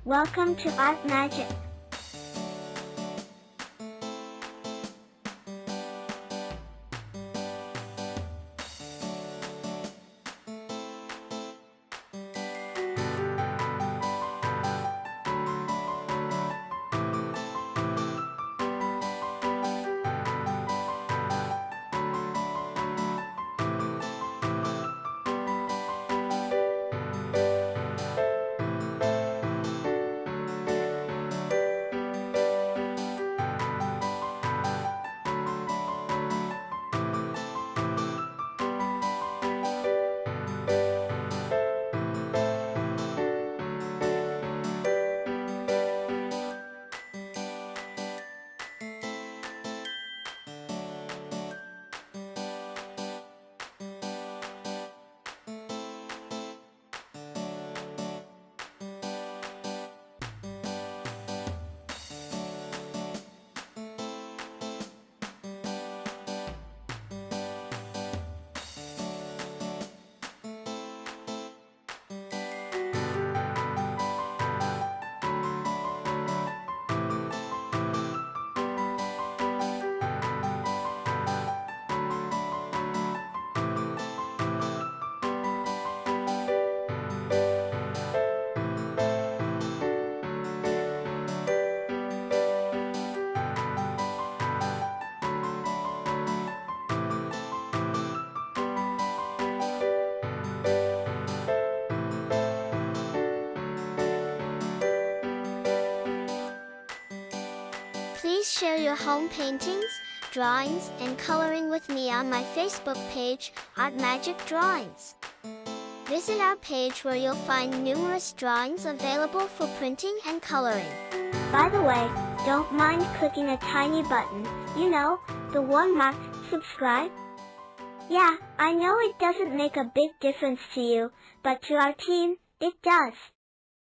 Welcome to ArtMagic. Please share your home paintings, drawings, and coloring with me on my Facebook page, ArtMagic Drawings. Visit our page where you'll find numerous drawings available for printing and coloring. By the way, don't mind clicking a tiny button, you know, the one marked subscribe. Yeah, I know it doesn't make a big difference to you, but to our team, it does.